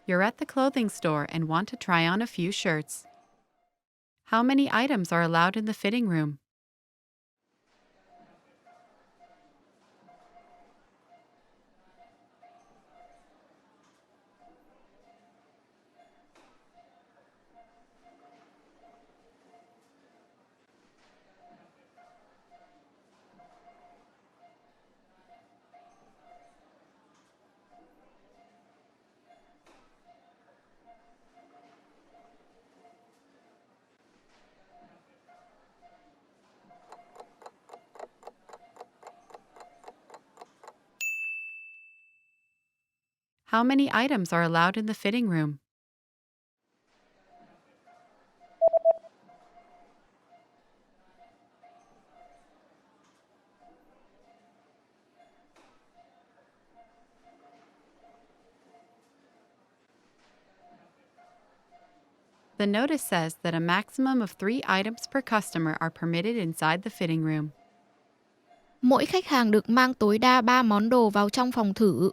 You're at the clothing store and want to try on a few shirts. How many items are allowed in the fitting room? How many items are allowed in the fitting room? The notice says that a maximum of 3 items per customer are permitted inside the fitting room. Mỗi khách hàng được mang tối đa 3 món đồ vào trong phòng thử.